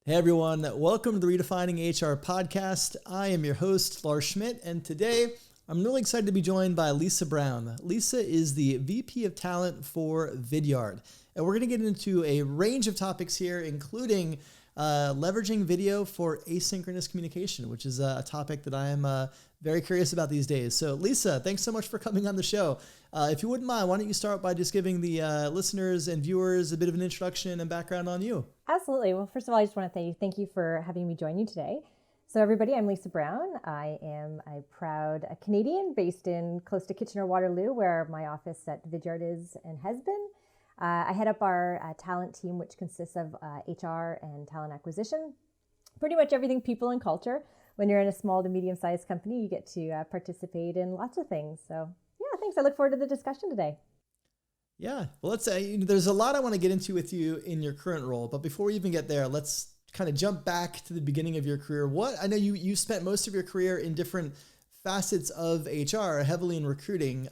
Hey everyone, welcome to the Redefining HR podcast. I am your host, Lars Schmidt, and today I'm really excited to be joined by Lisa Brown. Lisa is the VP of Talent for Vidyard, and we're going to get into a range of topics here, including leveraging video for asynchronous communication, which is a topic that I am very curious about these days. So Lisa, thanks so much for coming on the show. If you wouldn't mind, why don't you start by just giving the listeners and viewers a bit of an introduction and background on you? Absolutely. Well, first of all, I just want to thank you for having me join you today. So everybody, I'm Lisa Brown. I am a proud Canadian based in close to Kitchener-Waterloo, where my office at Vidyard is and has been. I head up our talent team, which consists of HR and talent acquisition. Pretty much everything people and culture. When you're in a small to medium-sized company, you get to participate in lots of things. So yeah, thanks. I look forward to the discussion today. Yeah, well, let's say there's a lot I want to get into with you in your current role, but before we even get there, let's kind of jump back to the beginning of your career. I know you spent most of your career in different facets of HR, heavily in recruiting.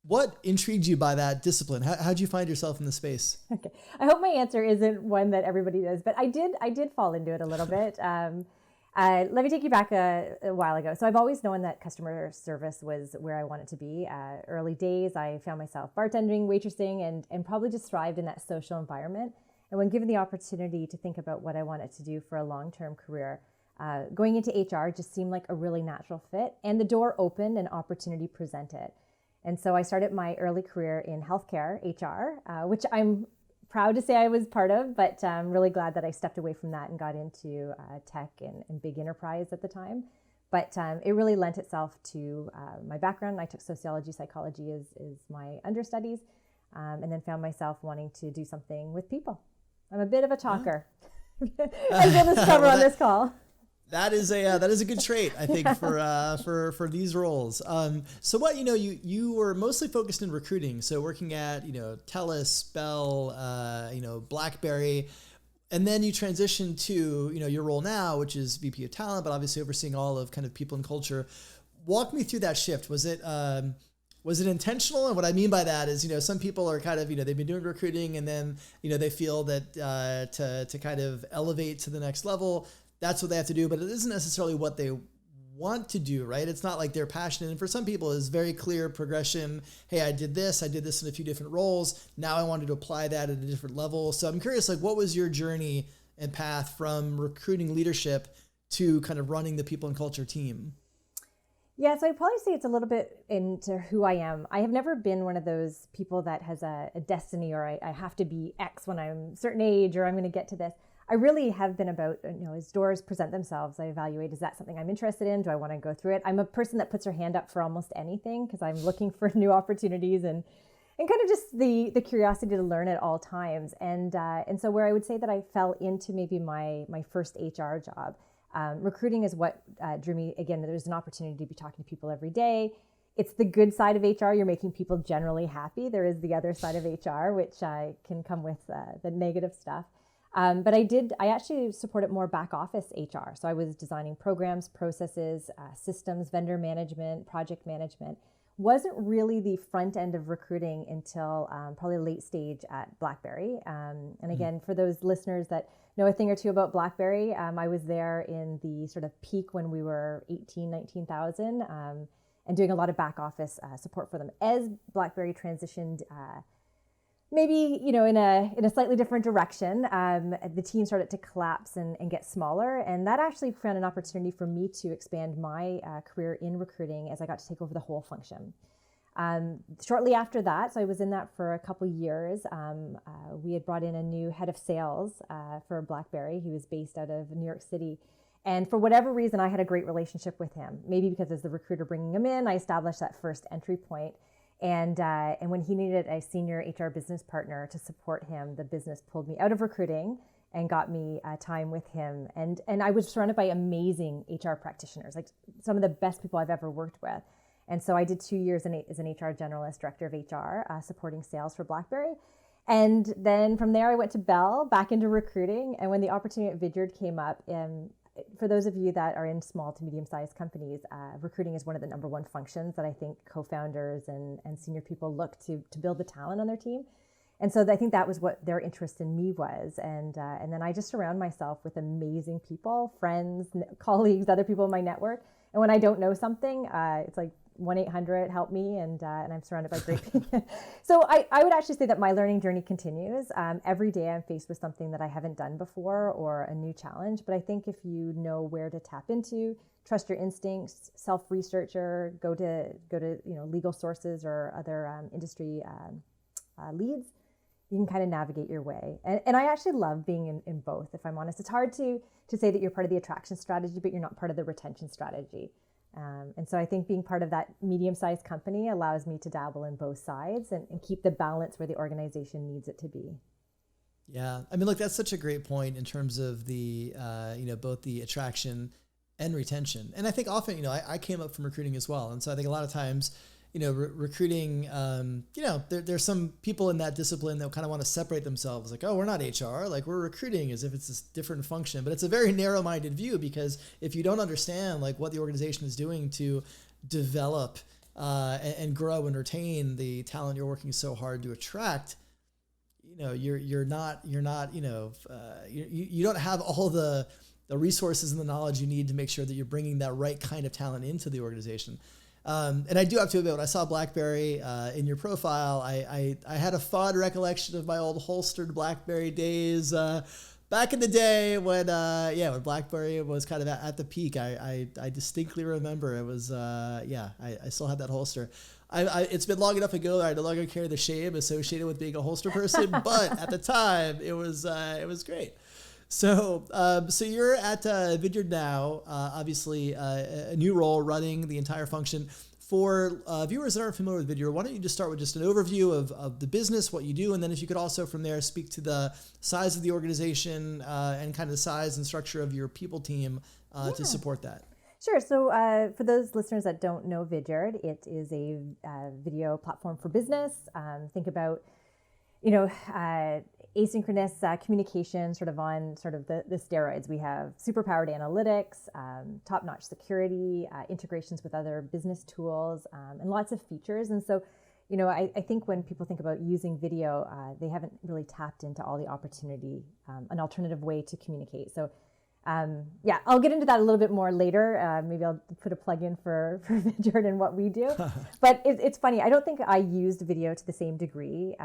What intrigued you by that discipline? How did you find yourself in the space? Okay, I hope my answer isn't one that everybody does, but I did fall into it a little bit. Let me take you back a while ago. So I've always known that customer service was where I wanted to be. Early days, I found myself bartending, waitressing, and probably just thrived in that social environment. And when given the opportunity to think about what I wanted to do for a long-term career, going into HR just seemed like a really natural fit. And the door opened and opportunity presented. And so I started my early career in healthcare HR, which I'm proud to say I was part of, but I'm really glad that I stepped away from that and got into tech and big enterprise at the time. But it really lent itself to my background. I took sociology, psychology as my understudies, and then found myself wanting to do something with people. I'm a bit of a talker, as we'll discover on this call. That is a good trait, I think, for these roles. So what you were mostly focused in recruiting, so working at TELUS, Bell, BlackBerry, and then you transitioned to your role now, which is VP of Talent, but obviously overseeing all of kind of people and culture. Walk me through that shift. Was it intentional? And what I mean by that is, some people are kind of, they've been doing recruiting and then, they feel that to kind of elevate to the next level, that's what they have to do, but it isn't necessarily what they want to do, right? It's not like they're passionate. And for some people, it's very clear progression. Hey, I did this in a few different roles. Now I wanted to apply that at a different level. So I'm curious, what was your journey and path from recruiting leadership to kind of running the people and culture team? Yeah, so I'd probably say it's a little bit into who I am. I have never been one of those people that has a destiny or I have to be X when I'm a certain age or I'm going to get to this. I really have been about, as doors present themselves, I evaluate, is that something I'm interested in? Do I want to go through it? I'm a person that puts her hand up for almost anything because I'm looking for new opportunities and kind of just the curiosity to learn at all times. And so where I would say that I fell into maybe my first HR job, recruiting is what drew me. Again, there's an opportunity to be talking to people every day. It's the good side of HR. You're making people generally happy. There is the other side of HR, which can come with the negative stuff. But I actually supported more back office HR. So I was designing programs, processes, systems, vendor management, project management. Wasn't really the front end of recruiting until probably late stage at BlackBerry. And again, for those listeners that know a thing or two about BlackBerry, I was there in the sort of peak when we were 19,000 and doing a lot of back office support for them. As BlackBerry transitioned maybe, in a slightly different direction, the team started to collapse and get smaller. And that actually found an opportunity for me to expand my career in recruiting as I got to take over the whole function. Shortly after that, so I was in that for a couple years, we had brought in a new head of sales for BlackBerry. He was based out of New York City. And for whatever reason, I had a great relationship with him. Maybe because as the recruiter bringing him in, I established that first entry point. And when he needed a senior HR business partner to support him, the business pulled me out of recruiting and got me time with him. And I was surrounded by amazing HR practitioners, like some of the best people I've ever worked with. And so I did 2 years as an HR generalist, director of HR, supporting sales for BlackBerry. And then from there, I went to Bell, back into recruiting. And when the opportunity at Vidyard came up, for those of you that are in small to medium-sized companies, recruiting is one of the number one functions that I think co-founders and senior people look to build the talent on their team. And so I think that was what their interest in me was. And then I just surround myself with amazing people, friends, colleagues, other people in my network. And when I don't know something, it's like 1-800 help me, and I'm surrounded by great people. So I would actually say that my learning journey continues. Every day I'm faced with something that I haven't done before or a new challenge. But I think if you know where to tap into, trust your instincts, self-researcher, go to legal sources or other industry leads, you can kind of navigate your way. And I actually love being in both, if I'm honest. It's hard to say that you're part of the attraction strategy, but you're not part of the retention strategy. And so I think being part of that medium-sized company allows me to dabble in both sides and keep the balance where the organization needs it to be. Yeah. I mean, look, that's such a great point in terms of the, both the attraction and retention. And I think often, I came up from recruiting as well. And so I think a lot of times, recruiting, there's some people in that discipline that kind of want to separate themselves, like, oh, we're not HR, like we're recruiting, as if it's this different function. But it's a very narrow-minded view, because if you don't understand like what the organization is doing to develop and grow and retain the talent you're working so hard to attract, you don't have all the resources and the knowledge you need to make sure that you're bringing that right kind of talent into the organization. And I do have to admit, when I saw BlackBerry in your profile, I had a fond recollection of my old holstered BlackBerry days back in the day when BlackBerry was kind of at the peak. I distinctly remember it was, I still had that holster. It's been long enough ago that I no longer carry the shame associated with being a holster person, but at the time it was great. So you're at Vidyard now, obviously a new role running the entire function. For viewers that aren't familiar with Vidyard, why don't you just start with just an overview of the business, what you do, and then if you could also from there speak to the size of the organization and kind of the size and structure of your people team to support that. Sure. So for those listeners that don't know Vidyard, it is a video platform for business. Think about asynchronous communication on the steroids. We have superpowered analytics, top-notch security, integrations with other business tools, and lots of features. And so, I think when people think about using video, they haven't really tapped into all the opportunity, an alternative way to communicate. So I'll get into that a little bit more later. Maybe I'll put a plug in for Vidyard and what we do. But it's funny. I don't think I used video to the same degree.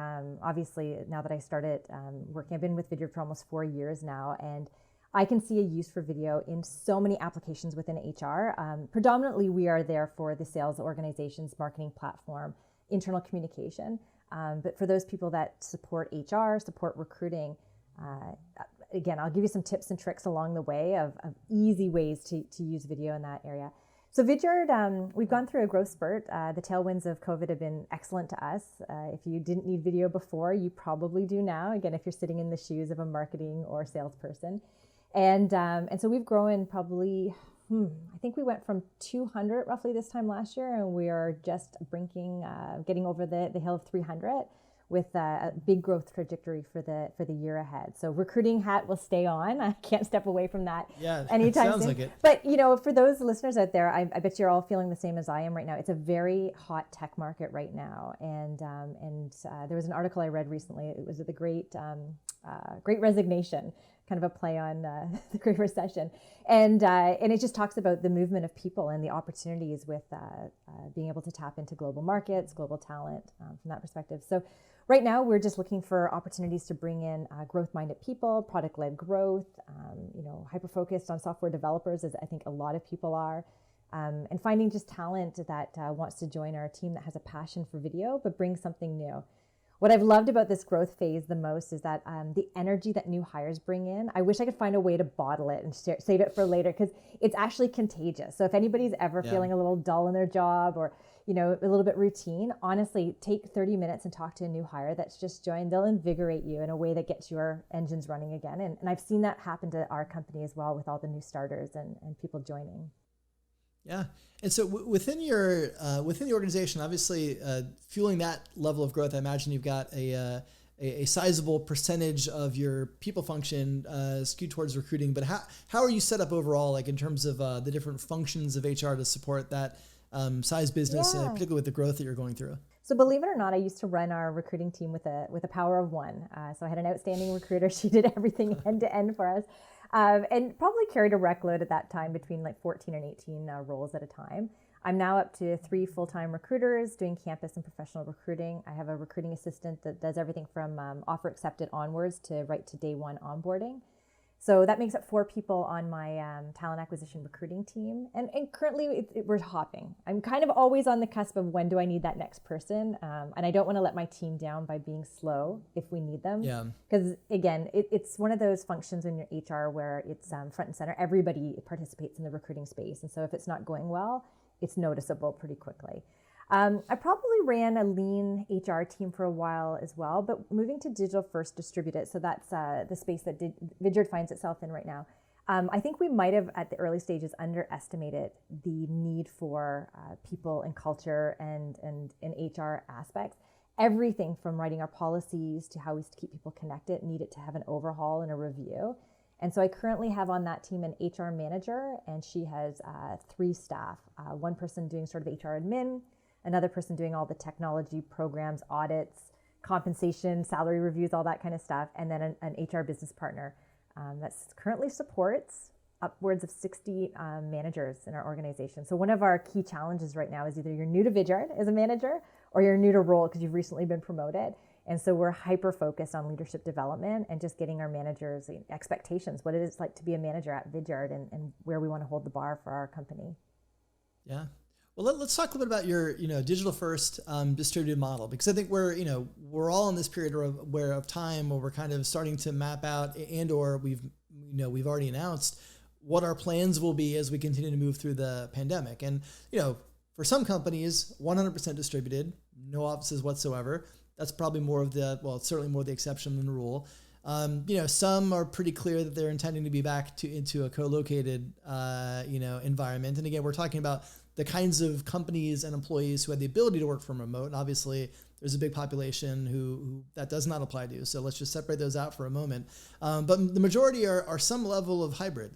Obviously, now that I started working, I've been with Vidyard for almost 4 years now, and I can see a use for video in so many applications within HR. Predominantly, we are there for the sales organization's marketing platform, internal communication. But for those people that support HR, support recruiting, again, I'll give you some tips and tricks along the way of easy ways to use video in that area. So Vidyard, we've gone through a growth spurt. The tailwinds of COVID have been excellent to us. If you didn't need video before, you probably do now. Again, if you're sitting in the shoes of a marketing or salesperson. And so we've grown probably, I think we went from 200 roughly this time last year, and we are just getting over the hill of 300. With a big growth trajectory for the year ahead. So recruiting hat will stay on. I can't step away from that anytime sounds soon. Like it. But for those listeners out there, I bet you're all feeling the same as I am right now. It's a very hot tech market right now, and there was an article I read recently. It was the Great Resignation, kind of a play on the Great Recession, and it just talks about the movement of people and the opportunities with being able to tap into global markets, global talent from that perspective. So. Right now, we're just looking for opportunities to bring in growth-minded people, product-led growth, hyper-focused on software developers, as I think a lot of people are, and finding just talent that wants to join our team that has a passion for video, but brings something new. What I've loved about this growth phase the most is that the energy that new hires bring in, I wish I could find a way to bottle it and save it for later, because it's actually contagious. So if anybody's ever feeling a little dull in their job or a little bit routine, honestly, take 30 minutes and talk to a new hire that's just joined. They'll invigorate you in a way that gets your engines running again. And I've seen that happen to our company as well with all the new starters and people joining. Yeah. And so within the organization, obviously fueling that level of growth, I imagine you've got a sizable percentage of your people function skewed towards recruiting. But how are you set up overall, like in terms of the different functions of HR to support that size business, particularly with the growth that you're going through? So believe it or not, I used to run our recruiting team with a power of one. So I had an outstanding recruiter. She did everything end to end for us, and probably carried a rec load at that time between like 14 and 18 roles at a time. I'm now up to 3 full-time recruiters doing campus and professional recruiting. I have a recruiting assistant that does everything from offer accepted onwards to right to day one onboarding. So that makes up 4 people on my talent acquisition recruiting team. And currently we're hopping. I'm kind of always on the cusp of when do I need that next person. And I don't want to let my team down by being slow if we need them. Yeah. Because again, it's one of those functions in your HR where it's front and center. Everybody participates in the recruiting space. And so if it's not going well, it's noticeable pretty quickly. I probably ran a lean HR team for a while as well, but moving to digital first distributed, so that's the space that Vidyard finds itself in right now. I think we might have at the early stages underestimated the need for people and culture and HR aspects. Everything from writing our policies to how we keep people connected needed to have an overhaul and a review. And so I currently have on that team an HR manager, and she has 3 staff, one person doing sort of HR admin, another person doing all the technology programs, audits, compensation, salary reviews, all that kind of stuff, and then an HR business partner that currently supports upwards of 60 managers in our organization. So one of our key challenges right now is either you're new to Vidyard as a manager or you're new to role because you've recently been promoted. And so we're hyper focused on leadership development and just getting our managers expectations, what it is like to be a manager at Vidyard and where we want to hold the bar for our company. Yeah. Well, let's talk a little bit about your, digital first distributed model, because I think we're all in this period of time where we're kind of starting to map out or we've already announced what our plans will be as we continue to move through the pandemic. And, for some companies, 100% distributed, no offices whatsoever. That's probably it's certainly more the exception than the rule. Some are pretty clear that they're intending to be back into a co-located, environment. And again, we're talking about the kinds of companies and employees who have the ability to work from remote. And obviously there's a big population who that does not apply to. So let's just separate those out for a moment. But the majority are some level of hybrid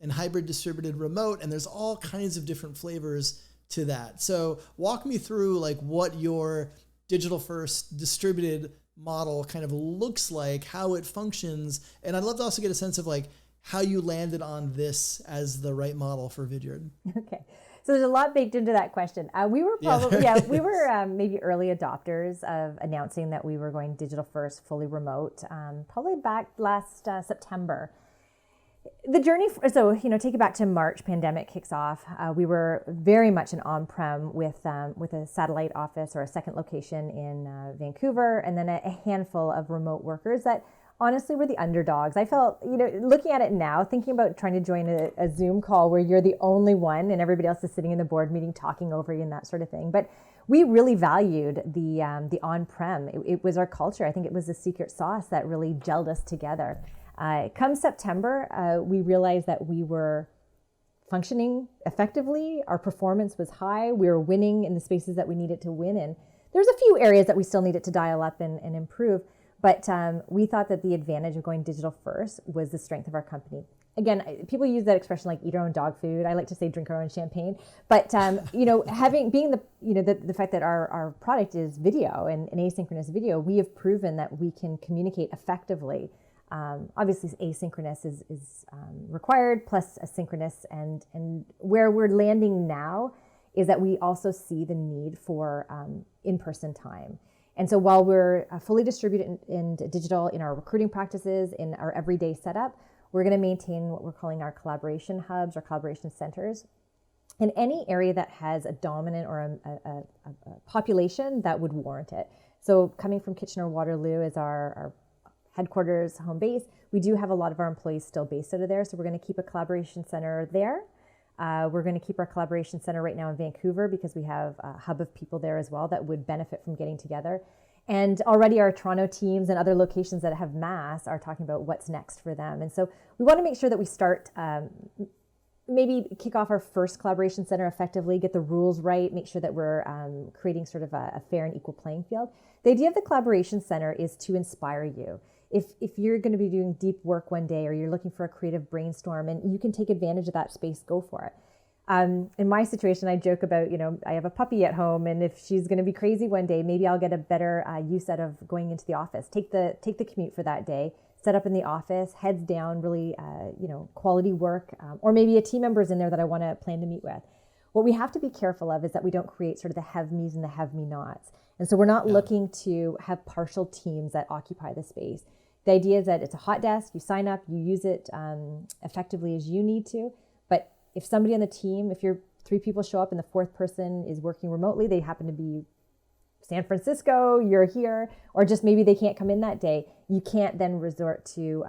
and hybrid distributed remote. And there's all kinds of different flavors to that. So walk me through like what your digital first distributed model kind of looks like, how it functions. And I'd love to also get a sense of like how you landed on this as the right model for Vidyard. Okay. So there's a lot baked into that question. We were probably, we were maybe early adopters of announcing that we were going digital first, fully remote, probably back last September. The journey, take it back to March, pandemic kicks off. We were very much an on-prem with a satellite office or a second location in Vancouver, and then a handful of remote workers that honestly were the underdogs. I felt, looking at it now, thinking about trying to join a Zoom call where you're the only one and everybody else is sitting in the board meeting talking over you and that sort of thing. But we really valued the on-prem. It was our culture. I think it was the secret sauce that really gelled us together. Come September, we realized that we were functioning effectively. Our performance was high. We were winning in the spaces that we needed to win in. There's a few areas that we still needed to dial up and improve. But we thought that the advantage of going digital first was the strength of our company. Again, people use that expression like eat our own dog food. I like to say drink our own champagne. But being the fact that our product is video and asynchronous video, we have proven that we can communicate effectively. Obviously, asynchronous is required, plus asynchronous, and where we're landing now is that we also see the need for in-person time. And so while we're fully distributed in digital in our recruiting practices, in our everyday setup, we're going to maintain what we're calling our collaboration hubs or collaboration centers in any area that has a dominant or a population that would warrant it. So coming from Kitchener-Waterloo as our headquarters, home base, we do have a lot of our employees still based out of there. So we're going to keep a collaboration center there. We're going to keep our collaboration center right now in Vancouver because we have a hub of people there as well that would benefit from getting together. And already our Toronto teams and other locations that have mass are talking about what's next for them. And so we want to make sure that we start, maybe kick off our first collaboration center effectively, get the rules right, make sure that we're creating sort of a fair and equal playing field. The idea of the collaboration center is to inspire you. If you're going to be doing deep work one day or you're looking for a creative brainstorm and you can take advantage of that space, go for it. In my situation, I joke about, I have a puppy at home, and if she's going to be crazy one day, maybe I'll get a better use out of going into the office. Take the commute for that day, set up in the office, heads down, really, quality work, or maybe a team member's in there that I want to plan to meet with. What we have to be careful of is that we don't create sort of the have-me's and the have-me-nots. And so we're not looking to have partial teams that occupy the space. The idea is that it's a hot desk, you sign up, you use it effectively as you need to. But if somebody on the team, if your 3 people show up and the 4th person is working remotely, they happen to be San Francisco, you're here, or just maybe they can't come in that day, you can't then resort to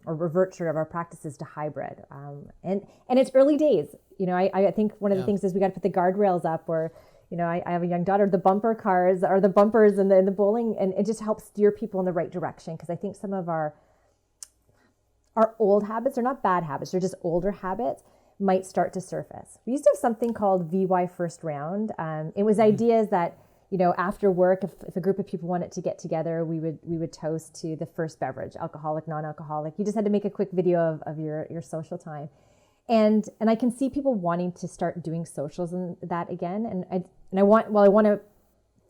or revert sort of our practices to hybrid. And it's early days. I think one of the things is we got to put the guardrails up, or, I have a young daughter, the bumper cars are the bumpers in the bowling, and it just helps steer people in the right direction. Because I think some of our old habits, they're not bad habits, they're just older habits, might start to surface. We used to have something called VY First Round. It was ideas that, after work, if a group of people wanted to get together, we would toast to the first beverage, alcoholic, non-alcoholic. You just had to make a quick video of your social time. And I can see people wanting to start doing socials and that again. And I want to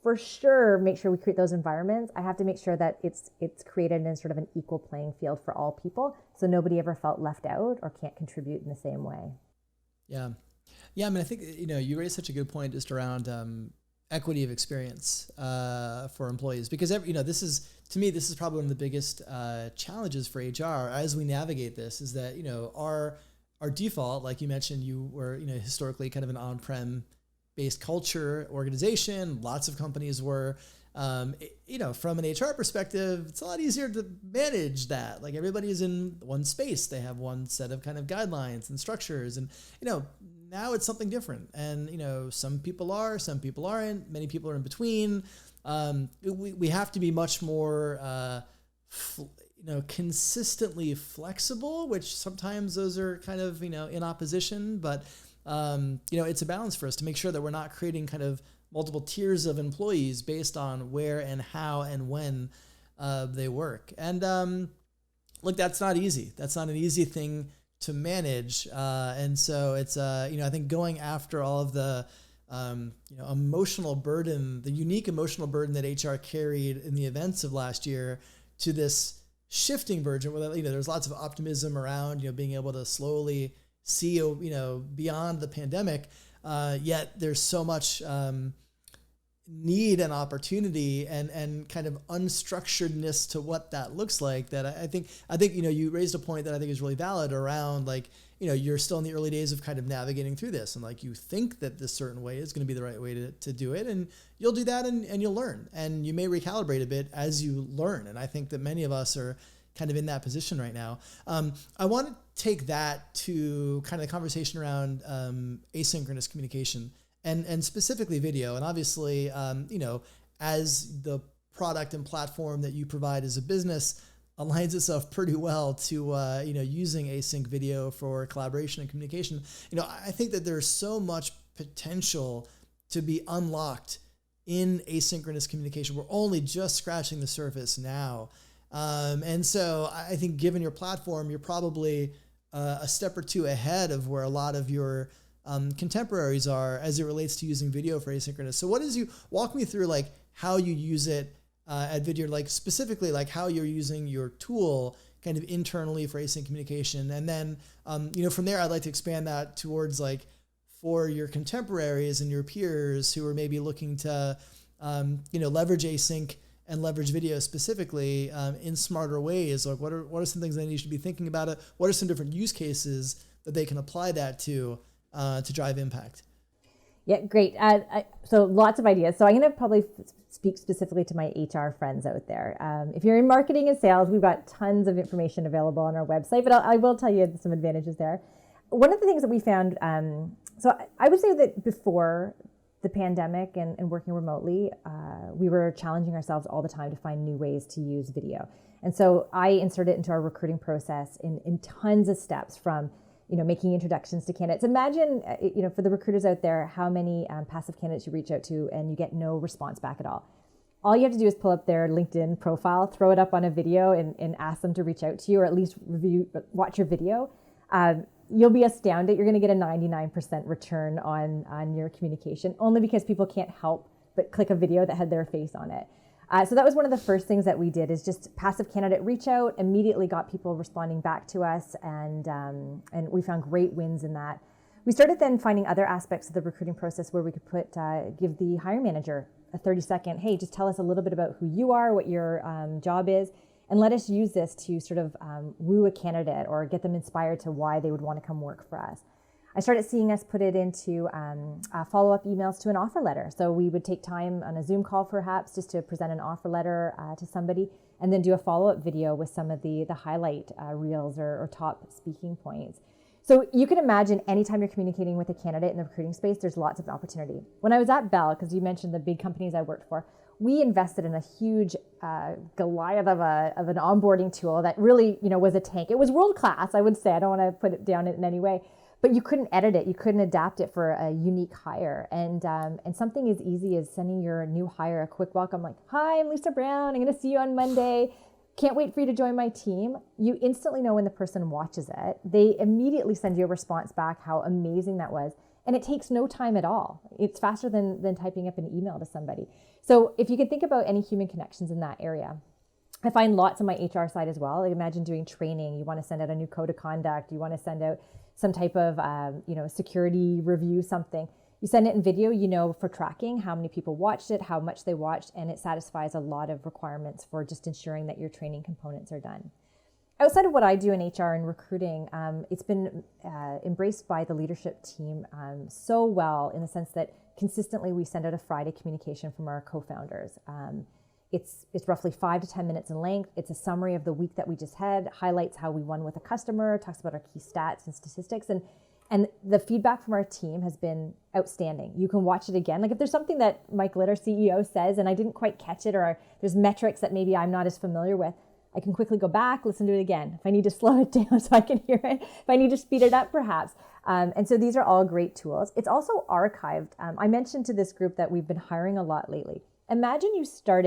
for sure make sure we create those environments. I have to make sure that it's created in sort of an equal playing field for all people, so nobody ever felt left out or can't contribute in the same way. Yeah. I mean, I think, you raised such a good point just around equity of experience for employees, because this is probably one of the biggest challenges for HR as we navigate this, is that our default, like you mentioned, you were historically kind of an on-prem based culture organization. Lots of companies were. From an HR perspective, it's a lot easier to manage that. Like, everybody is in one space. They have one set of kind of guidelines and structures. And, now it's something different. And, some people are, some people aren't. Many people are in between. We have to be much more, consistently flexible, which sometimes those are kind of, in opposition. But, it's a balance for us to make sure that we're not creating kind of multiple tiers of employees based on where and how and when they work. And look, that's not easy. That's not an easy thing to manage. And so it's, I think going after all of the, emotional burden, the unique emotional burden that HR carried in the events of last year to this shifting version where, there's lots of optimism around, being able to slowly see, beyond the pandemic. Yet there's so much need and opportunity and kind of unstructuredness to what that looks like, that I think you raised a point that I think is really valid around, you're still in the early days of kind of navigating through this, and you think that this certain way is going to be the right way to do it, and you'll do that and you'll learn, and you may recalibrate a bit as you learn. And I think that many of us are kind of in that position right now. I want to take that to kind of the conversation around asynchronous communication and specifically video. And obviously, as the product and platform that you provide as a business aligns itself pretty well to, using async video for collaboration and communication, I think that there's so much potential to be unlocked in asynchronous communication. We're only just scratching the surface now. And so I think given your platform, you're probably a step or two ahead of where a lot of your contemporaries are as it relates to using video for asynchronous. So walk me through how you use it at Vidyard, specifically how you're using your tool kind of internally for async communication. And then, from there, I'd like to expand that towards for your contemporaries and your peers who are maybe looking to, leverage async and leverage video specifically in smarter ways. What are some things they need to be thinking about it? What are some different use cases that they can apply that to drive impact? Yeah, great. So lots of ideas. So I'm going to probably speak specifically to my HR friends out there. If you're in marketing and sales, we've got tons of information available on our website, but I will tell you some advantages there. One of the things that we found, so I would say that before the pandemic and working remotely, we were challenging ourselves all the time to find new ways to use video. And so I inserted it into our recruiting process in tons of steps, from making introductions to candidates. Imagine, for the recruiters out there, how many passive candidates you reach out to and you get no response back at all. All you have to do is pull up their LinkedIn profile, throw it up on a video, and ask them to reach out to you, or at least watch your video. you'll be astounded. You're going to get a 99% return on your communication, only because people can't help but click a video that had their face on it. So that was one of the first things that we did, is just passive candidate reach out, immediately got people responding back to us, and we found great wins in that. We started then finding other aspects of the recruiting process where we could give the hiring manager a 30-second, hey, just tell us a little bit about who you are, what your job is, and let us use this to sort of woo a candidate or get them inspired to why they would want to come work for us. I started seeing us put it into follow-up emails to an offer letter. So we would take time on a Zoom call perhaps just to present an offer letter to somebody, and then do a follow-up video with some of the highlight reels or top speaking points. So you can imagine anytime you're communicating with a candidate in the recruiting space, there's lots of opportunity. When I was at Bell, because you mentioned the big companies I worked for, we invested in a huge Goliath of an onboarding tool that really, was a tank. It was world-class, I would say. I don't want to put it down in any way. But you couldn't edit it. You couldn't adapt it for a unique hire. And something as easy as sending your new hire a quick welcome, like, hi, I'm Lisa Brown. I'm going to see you on Monday. Can't wait for you to join my team. You instantly know when the person watches it. They immediately send you a response back how amazing that was. And it takes no time at all. It's faster than typing up an email to somebody. So if you can think about any human connections in that area, I find lots on my HR side as well. Like, imagine doing training. You want to send out a new code of conduct. You want to send out some type of security review, something. You send it in video, for tracking how many people watched it, how much they watched, and it satisfies a lot of requirements for just ensuring that your training components are done. Outside of what I do in HR and recruiting, it's been embraced by the leadership team so well, in the sense that consistently we send out a Friday communication from our co-founders. It's roughly 5 to 10 minutes in length. It's a summary of the week that we just had, highlights how we won with a customer, talks about our key stats and statistics, and the feedback from our team has been outstanding. You can watch it again. Like, if there's something that Mike Litt, our CEO, says and I didn't quite catch it, or there's metrics that maybe I'm not as familiar with, I can quickly go back, listen to it again. If I need to slow it down so I can hear it, if I need to speed it up perhaps. And so these are all great tools. It's also archived. I mentioned to this group that we've been hiring a lot lately. Imagine you start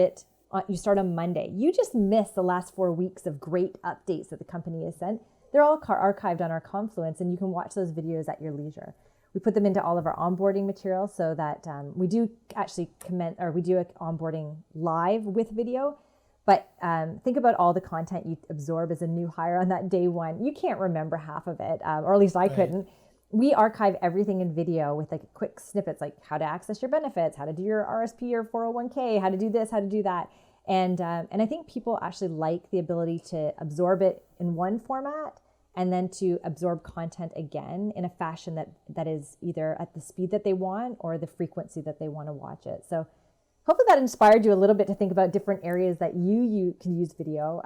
on Monday. You just missed the last 4 weeks of great updates that the company has sent. They're all archived on our Confluence, and you can watch those videos at your leisure. We put them into all of our onboarding materials so that we do actually we do onboarding live with video. But think about all the content you absorb as a new hire on that day one. You can't remember half of it, or at least I couldn't. We archive everything in video with like quick snippets, like how to access your benefits, how to do your RSP or 401k, how to do this, how to do that. And I think people actually like the ability to absorb it in one format and then to absorb content again in a fashion that is either at the speed that they want or the frequency that they want to watch it. So hopefully that inspired you a little bit to think about different areas that you can use video.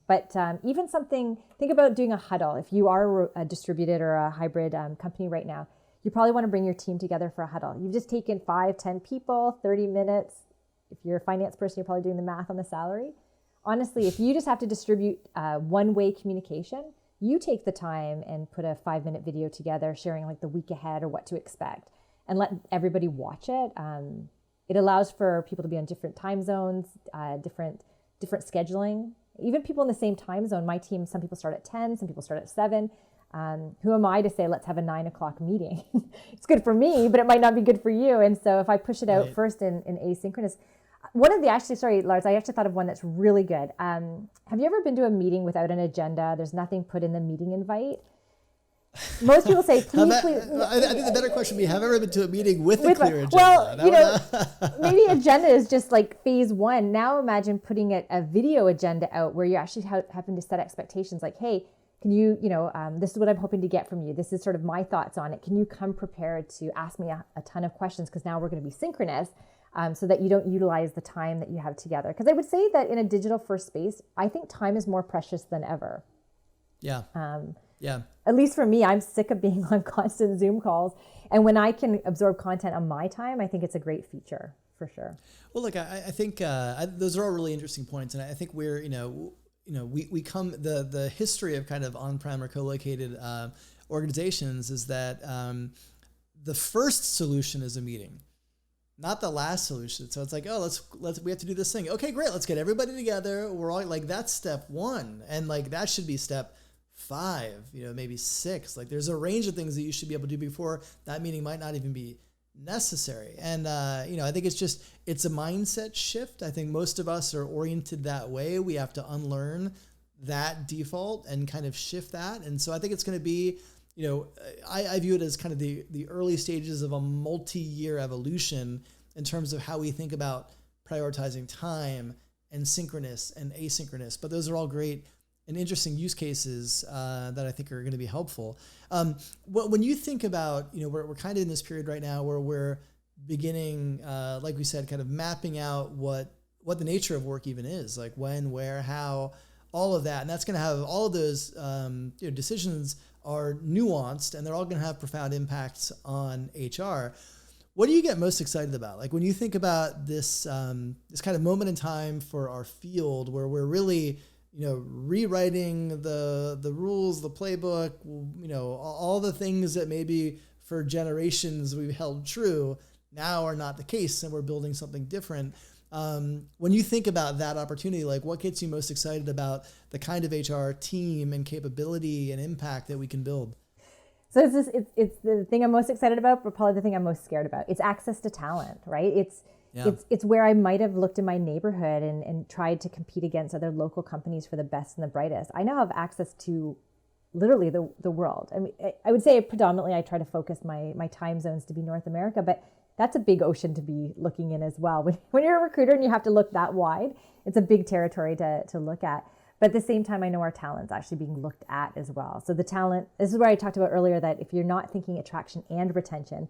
But even think about doing a huddle. If you are a distributed or a hybrid company right now, you probably want to bring your team together for a huddle. You've just taken 5, 10 people, 30 minutes. If you're a finance person, you're probably doing the math on the salary. Honestly, if you just have to distribute one-way communication, you take the time and put a 5-minute video together sharing like the week ahead or what to expect, and let everybody watch it. It allows for people to be on different time zones, different scheduling. Even people in the same time zone. My team, some people start at 10, some people start at 7. Who am I to say, let's have a 9 o'clock meeting? It's good for me, but it might not be good for you. And so if I push it out first in asynchronous, Lars, I actually thought of one that's really good. Have you ever been to a meeting without an agenda? There's nothing put in the meeting invite. Most people say, please. I think the better question would be, have I ever been to a meeting with a clear agenda? Well, maybe agenda is just like phase 1. Now imagine putting a video agenda out where you actually happen to set expectations like, hey, can you, this is what I'm hoping to get from you. This is sort of my thoughts on it. Can you come prepared to ask me a ton of questions? Because now we're going to be synchronous, so that you don't utilize the time that you have together. Because I would say that in a digital first space, I think time is more precious than ever. Yeah. Yeah. At least for me, I'm sick of being on constant Zoom calls. And when I can absorb content on my time, I think it's a great feature for sure. Well, look, I think those are all really interesting points. And I think we're, we come, the history of kind of on-prem or co-located organizations is that the first solution is a meeting, not the last solution. So it's like, oh, we have to do this thing. Okay, great. Let's get everybody together. We're all like, that's step 1. And like, that should be step 5, maybe 6. Like there's a range of things that you should be able to do before that meeting might not even be necessary. And, I think it's a mindset shift. I think most of us are oriented that way. We have to unlearn that default and kind of shift that. And so I think it's going to be, I view it as kind of the early stages of a multi-year evolution in terms of how we think about prioritizing time and synchronous and asynchronous. But those are all great and interesting use cases that I think are going to be helpful. When you think about, we're kind of in this period right now where we're beginning, like we said, kind of mapping out what the nature of work even is, like when, where, how, all of that. And that's going to have all of those decisions are nuanced, and they're all going to have profound impacts on HR. What do you get most excited about? Like when you think about this kind of moment in time for our field where we're really, rewriting the rules, the playbook, all the things that maybe for generations we've held true now are not the case, and we're building something different. When you think about that opportunity, like what gets you most excited about the kind of HR team and capability and impact that we can build? So it's the thing I'm most excited about, but probably the thing I'm most scared about. It's access to talent, right? It's where I might have looked in my neighborhood and tried to compete against other local companies for the best and the brightest. I now have access to literally the world. I mean, I would say predominantly I try to focus my time zones to be North America, but that's a big ocean to be looking in as well. When you're a recruiter and you have to look that wide, it's a big territory to look at. But at the same time, I know our talent's actually being looked at as well. So the talent, this is where I talked about earlier that if you're not thinking attraction and retention,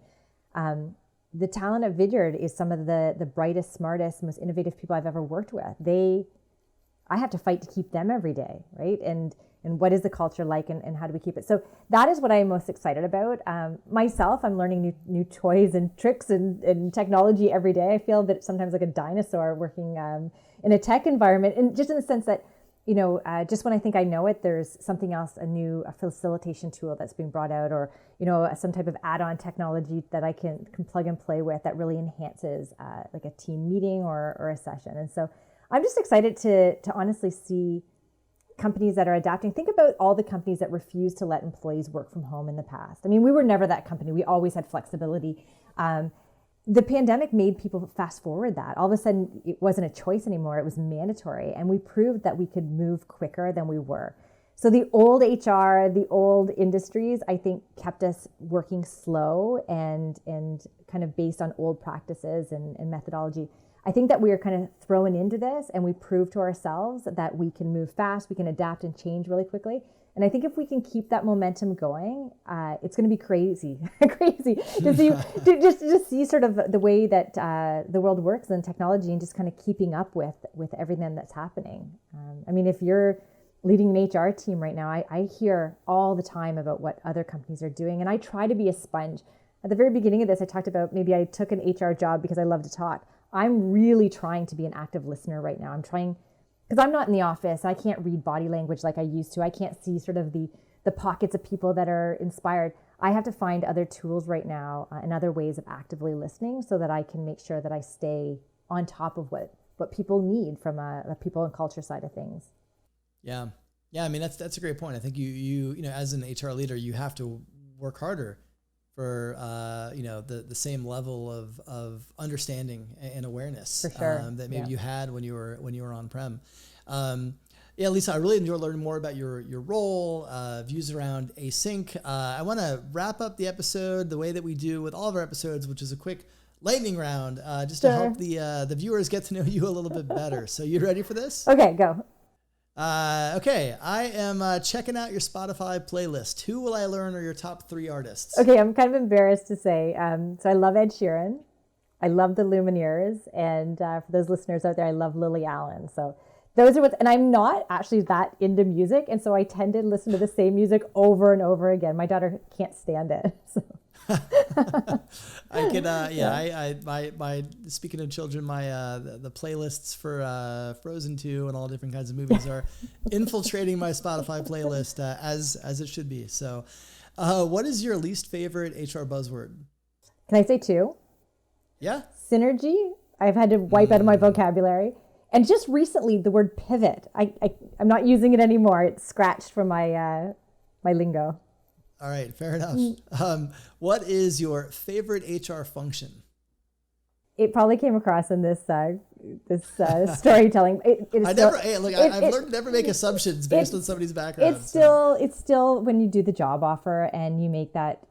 the talent at Vidyard is some of the brightest, smartest, most innovative people I've ever worked with. I have to fight to keep them every day, right? And what is the culture like, and how do we keep it? So that is what I'm most excited about. Myself, I'm learning new toys and tricks and technology every day. I feel that sometimes like a dinosaur working in a tech environment, and just in the sense that, just when I think I know it, there's something else, a facilitation tool that's being brought out, or, some type of add-on technology that I can plug and play with that really enhances like a team meeting or a session. And so I'm just excited to honestly see companies that are adapting. Think about all the companies that refused to let employees work from home in the past. I mean, we were never that company. We always had flexibility. The pandemic made people fast forward that. All of a sudden, it wasn't a choice anymore. It was mandatory. And we proved that we could move quicker than we were. So the old HR, the old industries, I think kept us working slow and kind of based on old practices and methodology. I think that we are kind of thrown into this, and we proved to ourselves that we can move fast, we can adapt and change really quickly. And I think if we can keep that momentum going, it's going to be crazy, crazy to see sort of the way that the world works and technology, and just kind of keeping up with everything that's happening. I mean, if you're leading an HR team right now, I hear all the time about what other companies are doing, and I try to be a sponge. At the very beginning of this, I talked about maybe I took an HR job because I love to talk. I'm really trying to be an active listener right now. I'm trying, because I'm not in the office. I can't read body language like I used to. I can't see sort of the pockets of people that are inspired. I have to find other tools right now and other ways of actively listening so that I can make sure that I stay on top of what people need from a people and culture side of things. Yeah. I mean, that's a great point. I think you as an HR leader, you have to work harder for the same level of understanding and awareness for sure. That maybe you had when you were on prem. Lisa, I really enjoyed learning more about your role, views around async. I want to wrap up the episode the way that we do with all of our episodes, which is a quick lightning round, just to help the viewers get to know you a little bit better. So you ready for this? Okay, go. Okay, I am checking out your Spotify playlist. Who will I learn are your top 3 artists? Okay, I'm kind of embarrassed to say. So I love Ed Sheeran. I love the Lumineers. And for those listeners out there, I love Lily Allen. So those are and I'm not actually that into music. And so I tend to listen to the same music over and over again. My daughter can't stand it. So. I could, my speaking of children, my the playlists for Frozen 2 and all different kinds of movies are infiltrating my Spotify playlist as it should be. So, what is your least favorite HR buzzword? Can I say 2? Yeah. Synergy. I've had to wipe out of my vocabulary. And just recently, the word pivot, I'm not using it anymore. It's scratched from my my lingo. All right, fair enough. What is your favorite HR function? It probably came across in this storytelling. I've learned to never make assumptions based on somebody's background. It's still when you do the job offer and you make that,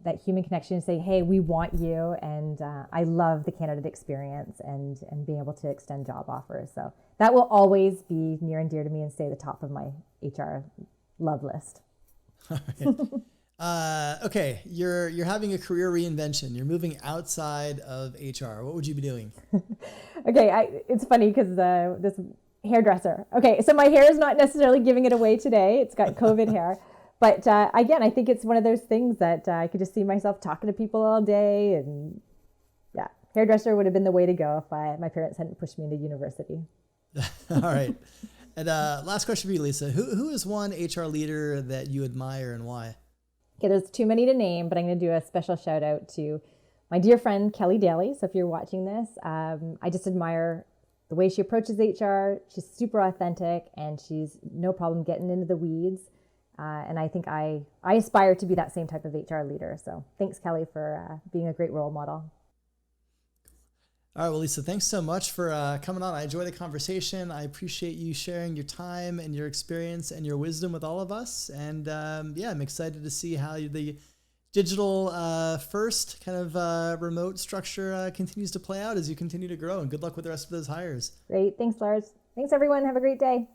that human connection and say, hey, we want you. And I love the candidate experience and being able to extend job offers. So that will always be near and dear to me and stay at the top of my HR love list. All right. Okay, you're having a career reinvention. You're moving outside of HR. What would you be doing? Okay, it's funny because this hairdresser. Okay, so my hair is not necessarily giving it away today. It's got COVID hair. But again, I think it's one of those things that I could just see myself talking to people all day. And yeah, hairdresser would have been the way to go if my parents hadn't pushed me into university. All right. And last question for you, Lisa. Who is one HR leader that you admire and why? Okay, there's too many to name, but I'm going to do a special shout out to my dear friend, Kelly Daly. So if you're watching this, I just admire the way she approaches HR. She's super authentic and she's no problem getting into the weeds. And I think I aspire to be that same type of HR leader. So thanks, Kelly, for being a great role model. All right, well, Lisa, thanks so much for coming on. I enjoy the conversation. I appreciate you sharing your time and your experience and your wisdom with all of us. And yeah, I'm excited to see how the digital first kind of remote structure continues to play out as you continue to grow. And good luck with the rest of those hires. Great. Thanks, Lars. Thanks, everyone. Have a great day.